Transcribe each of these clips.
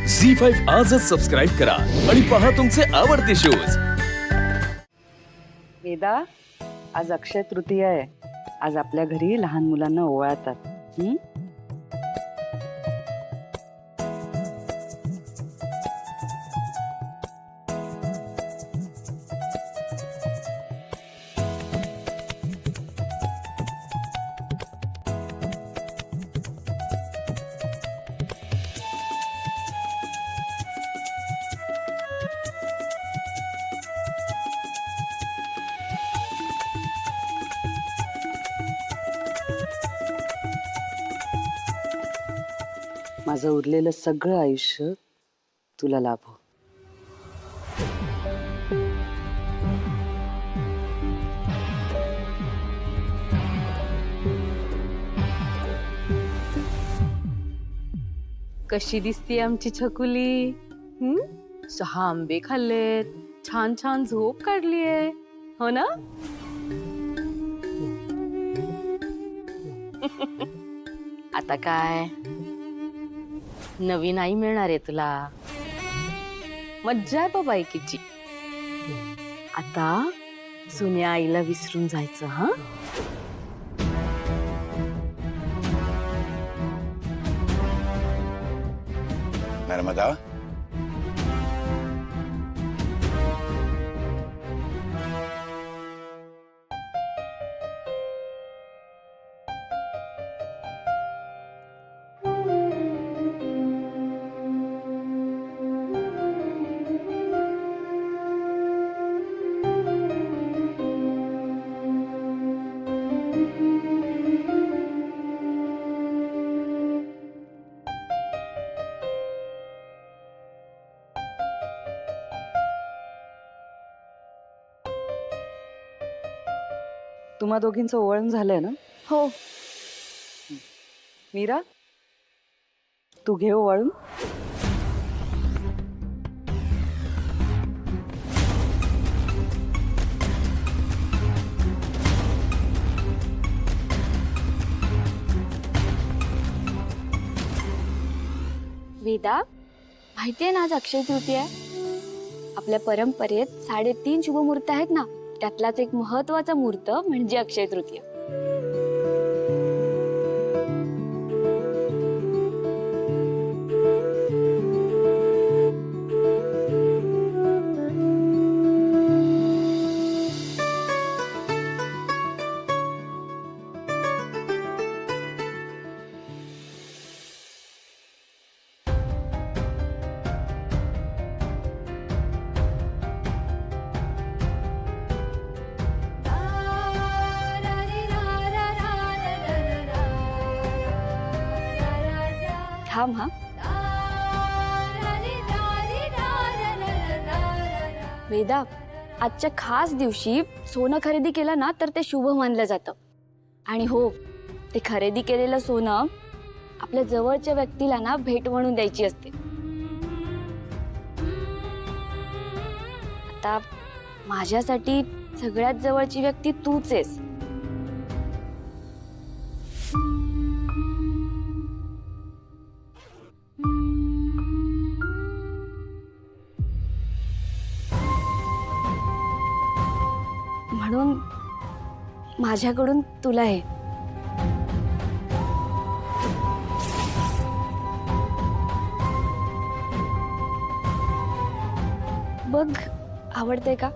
झी5 आजच सबस्क्राईब करा आणि पहा तुमचे आवडते शोज। वेदा, आज अक्षय तृतीया आहे। आज आपल्या घरी लहान मुलांना ओवाळतात। माझं उरलेलं सगळं आयुष्य तुला लाभो। कशी दिसते आमची छकुली? 6 आंबे खाल्लेत, छान छान झोप काढलीये, हो ना? आता काय नवीन आई मिळणार आहे तुला। मज्जा आहे बाबा एकीची। आता जुन्या आईला विसरून जायचं। हा, नर्मदा, तुम्हा दोघींचं ओवाळून झालंय ना? हो। मीरा, तू घे ओवाळून। वेदा, माहितीये ना आज अक्षय तृतीया आहे? आपल्या परंपरेत 3.5 शुभ मुहूर्त आहेत ना, त्यातलाच एक महत्वाचा मुहूर्त म्हणजे अक्षय तृतीया। थांब हा। वेदा, आजच्या खास दिवशी सोनं खरेदी केलं ना तर ते शुभ मानलं जातं। आणि हो, ते खरेदी केलेलं सोनं आपल्या जवळच्या व्यक्तीला ना भेट म्हणून द्यायची असते। आता माझ्यासाठी सगळ्यात जवळची व्यक्ती तूच आहेस। म्हणून माझ्याकडून तुला हे। बघ, आवडते का?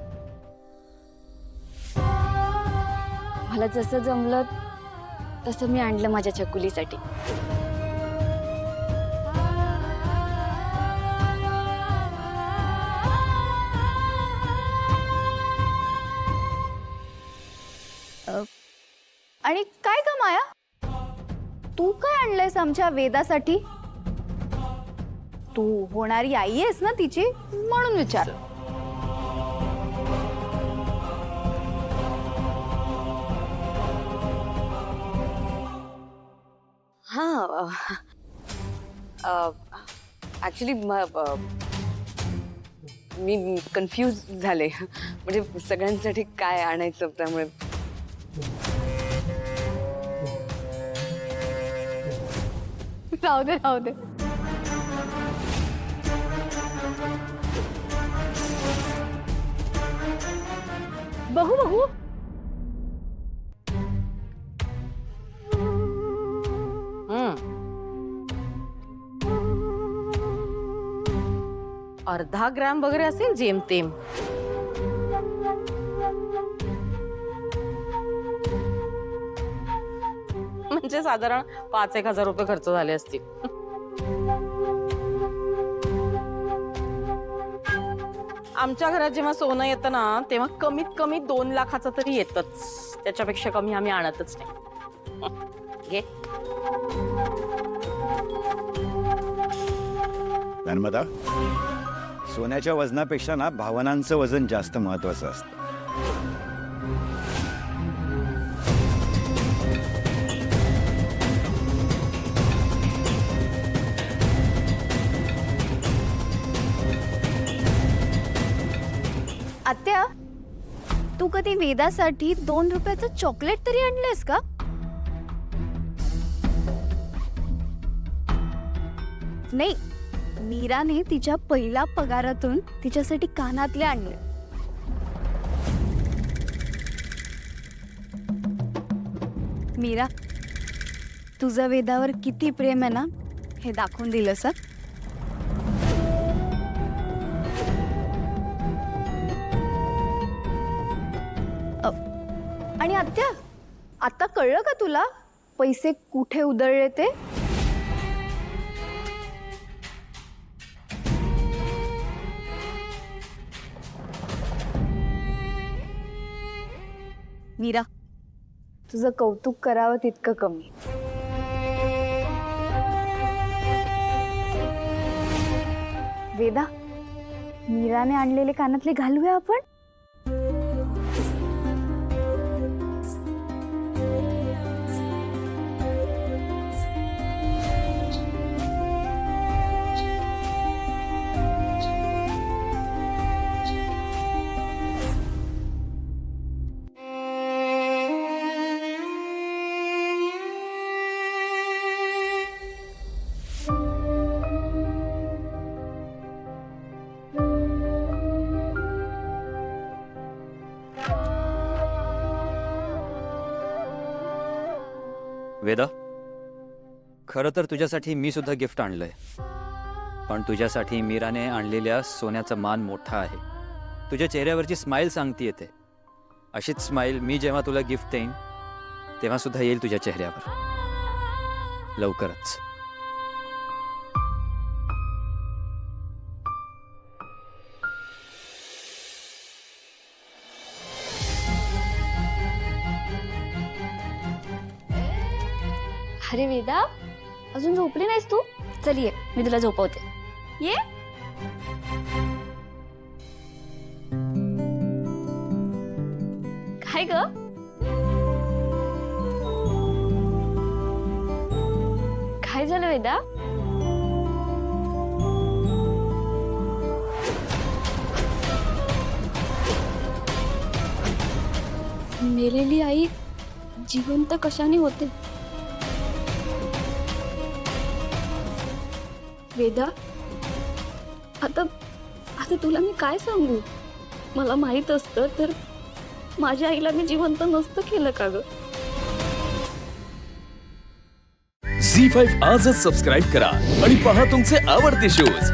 मला जसं जमलं तसं मी आणलं माझ्या छकुलीसाठी। आणि काय का माया, तू काय आणलंयस आमच्या वेदासाठी? तू होणारी आई आहेस ना तिची, म्हणून विचार। हा, ऍक्च्युली मी कन्फ्यूज झाले, म्हणजे सगळ्यांसाठी काय आणायचं त्यामुळे। राहू दे राहू दे। बघू बघू. अर्धा ग्रॅम वगैरे असेल जेमतेम. म्हणजे साधारण 5,000-1,000 रुपये खर्च झाले असतील. आमच्या घरात जेव्हा सोनं येतं ना तेव्हा कमीत कमी 2 लाखाचं तरी येतच. त्याच्यापेक्षा कमी आम्ही आणतच नाही. घे. नर्मदा, सोन्याच्या वजनापेक्षा ना भावनांचं वजन जास्त महत्वाचं असतं. आत्या, तू कधी वेदासाठी 2 रुपयाचं चॉकलेट तरी आणलंयस का? नाही, मीराने तिच्या पहिल्या पगारातून तिच्यासाठी कानातले आणले. मीरा, तुझं वेदावर किती प्रेम आहे ना हे दाखवून दिलंस. आणि आत्या, आता कळलं का तुला पैसे कुठे उधळले ते? मीरा, तुझं कौतुक करावं तितकं कमी. वेदा, मीराने आणलेले कानातले घालूया आपण. वेदा, खरं तर तुझ्यासाठी मी सुद्धा गिफ्ट आणलंय. पण तुझ्यासाठी मीराने आणलेल्या सोन्याचा मान मोठा आहे. तुझ्या चेहऱ्यावरची स्माईल सांगती येते. अशीच स्माईल मी जेव्हा तुला गिफ्ट देईन तेव्हा सुद्धा येईल तुझ्या चेहऱ्यावर, लवकरच. अरे वेदा, अजून झोपली नाहीस तू? चल ये, मी तुला झोपवते. ये. काय ग? काय झालं वेदा? मेलेली आई जिवंत कशाने होते? वेदा, आता तुला मी काय सांगू? मला माहित असतं तर माझ्या आईला मी जिवंत नसतं केलं का ग? झी5 आजच सबस्क्राईब करा आणि पहा तुमचे आवडते शोज